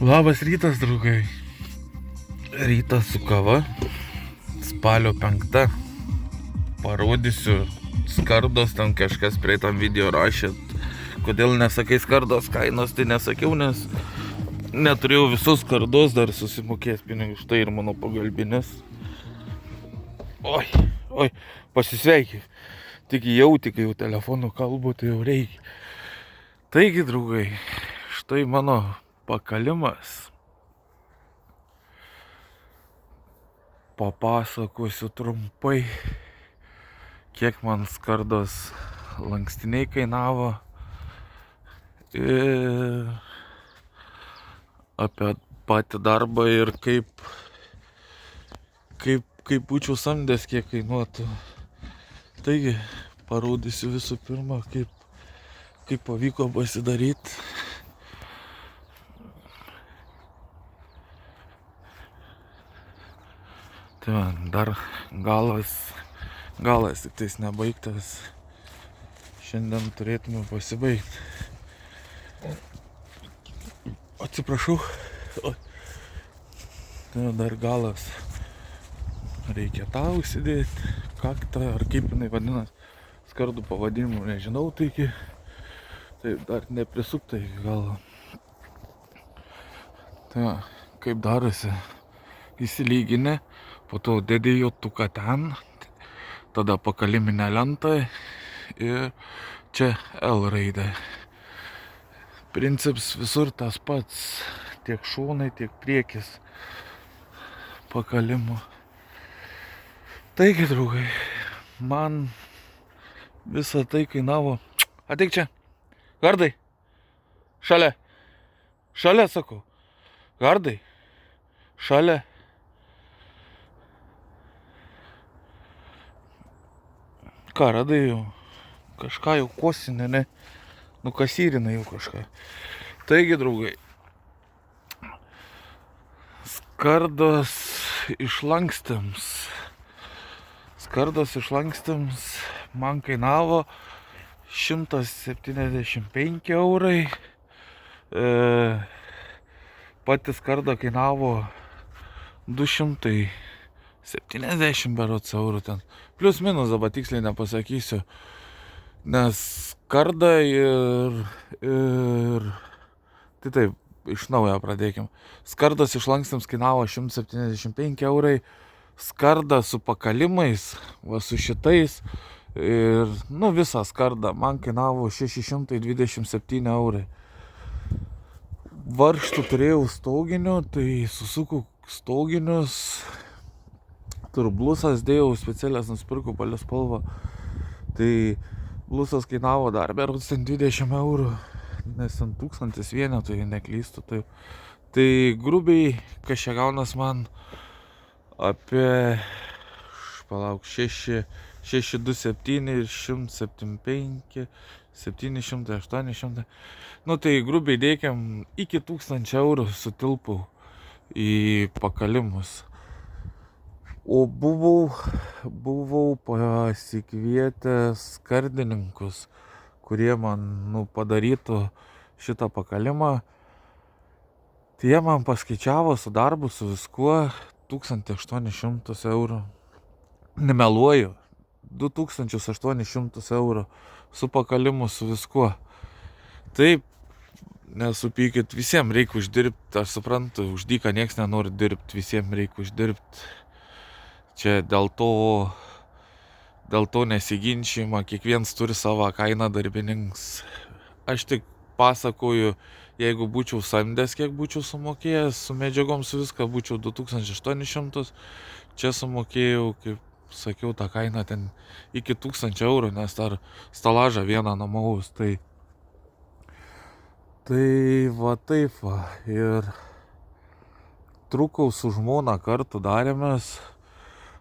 Labas rytas, draugai. Rytas su kava. Spalio 5. Parodysiu skardos, ten kažkas praeitam video rašė. Kodėl nesakai skardos kainos, tai nesakiau, nes neturėjau visus skardos dar susimokės pinigus. Štai ir mano pagalbinis. Oi, pasisveikiai. Tik kai jau telefonu kalbu, tai jau reikia. Taigi, draugai, štai mano pakalimas. Papasakosiu trumpai, kiek man skardos lankstiniai kainavo ir apie patį darbą ir kaip būčiau samdęs, kiek kainuotų. Taigi, parodysiu visų pirma, kaip pavyko pasidaryti. Tai dar galas tik tais nebaigtas. Šiandien turėtume pasibaigti. Atsiprašau. Tai dar galas. Reikia tą užsidėti, kaktą, ar kaip jinai vadinasi. Skardų pavadinimų nežinau, taigi. Tai dar neprisukta iki galo. Tai kaip darosi. Įsilyginę, po to dedi jotuką ten, tada pakaliminę lentą ir čia L raidė. Principas visur tas pats, tiek šonai, tiek priekis pakalimo. Taigi, draugai, man visą tai kainavo. Ateik čia, Gardai, šalia sakau, Gardai, šalia. Ką radai jau? Kažką jau kosinė, ne? Nukasyrinai jau kažką. Taigi, draugai, skardos išlankstėms. Skardos išlankstėms man kainavo 175 eurai. Pati skarda kainavo 270 berods eurų ten. Plius minus dabar tiksliai nepasakysiu. Nes skarda ir tai taip, iš naujo pradėkim. Skardas išlankstėms kainavo 175 eurai. Skarda su pakalimais, va su šitais. Ir, visą skardą man kainavo 627 eurai. Varžtų turėjau stauginių, tai susukau stauginius. Blusas dėjau specialias, nusipirkau palio spalvą. Tai blusas kainavo dar berods 20 eurų, nes 1000 vienetų, jei neklystu. Tai grubiai, kas čia gaunas man apie 627 ir 175, 700, 800. Tai grubiai dėkiam, iki 1000 eurų sutilpau į pakalimus. O buvau pasikvietęs skardininkus, kurie man padarytų šitą pakalimą. Tai jie man paskaičiavo su darbu, su viskuo 1800 eurų. Nemeluoju, 2800 eurų su pakalimu, su viskuo. Taip, nesupykit, visiems reikia uždirbti, aš suprantu, už dyką nieks nenori dirbti, visiems reikia uždirbti. Čia dėl to nesiginčijama, kiekvienas turi savo kainą darbininkas. Aš tik pasakoju, jeigu būčiau samdęs, kiek būčiau sumokėjęs, su medžiagom su viską būčiau 2800, čia sumokėjau, kaip sakiau, tą kainą ten iki 1000 eurų, nes dar stalažą vieną nuomaus. Tai va taip va. Ir trūkau su žmona kartu darėmės.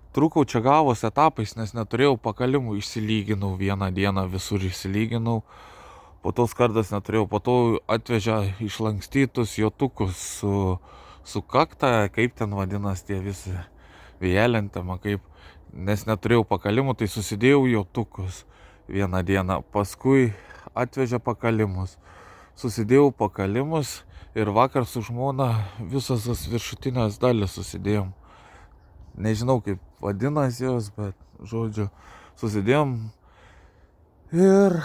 Trūkau čia gavos etapais, nes neturėjau pakalimų, išsilyginau vieną dieną, visur išsilyginau. Po to skardas neturėjau, po to atvežė išlankstytus jotukus su kakta, kaip ten vadinas tie visi vėlentama, kaip, nes neturėjau pakalimų, tai susidėjau jotukus vieną dieną. Paskui atvežė pakalimus. Susidėjau pakalimus Ir vakar su žmona visas tas viršutinės dalis susidėjom. Nežinau, kaip vadinasi jos, bet, žodžiu, susidėjom. Ir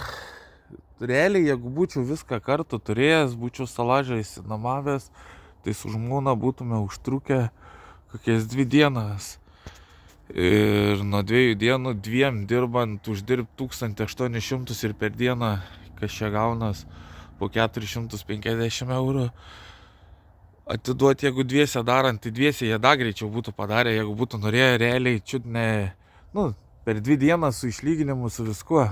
realiai, jeigu būčiau viską kartu turėjęs, būčiau Salažą įsinamavęs, tai su žmona būtume užtrukę kokias 2 dienas. Ir nuo 2 dienų 2 dirbant uždirbti 1800 ir per dieną, kas čia gaunas po 450 eurų. Atiduoti, jeigu dviese darant, tai dviese jie dar greičiau būtų padarę, jeigu būtų norėję realiai čiut ne, per 2 dienas su išlyginimu, su viskuo.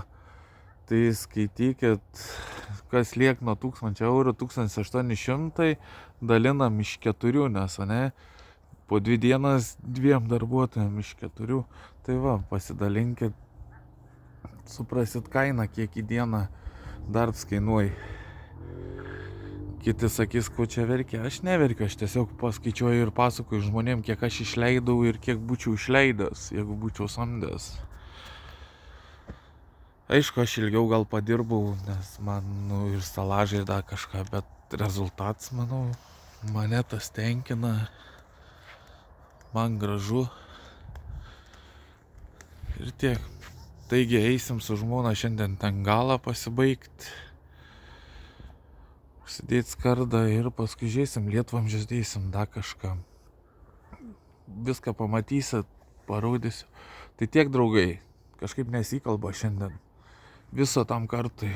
Tai skaitykit, kas liek nuo 1000 eurų, 1800 dalinam iš 4, nes, ne, po 2 dienas 2 darbuotojam iš 4. Tai va, pasidalinkit, suprasit kainą, kiek į dieną darbs kainuoja. Kiti sakys, ko čia verkia. Aš neverkiu, aš tiesiog paskaičiuoju ir pasakoju žmonėm, kiek aš išleidau ir kiek būčiau išleidęs, jeigu būčiau samdęs. Aišku, aš ilgiau gal padirbau, nes man ir Salažai ir dar kažką, bet rezultatas, manau, mane tas tenkina, man gražu. Ir tiek. Taigi eisim su žmona šiandien ten galą pasibaigti. Užsidėti skardą ir paskui žiūrėsim, lietvamzdžius dėsim dar kažką. Viską pamatysit, parodysiu. Tai tiek, draugai, kažkaip nesikalba šiandien. Viso tam kartui.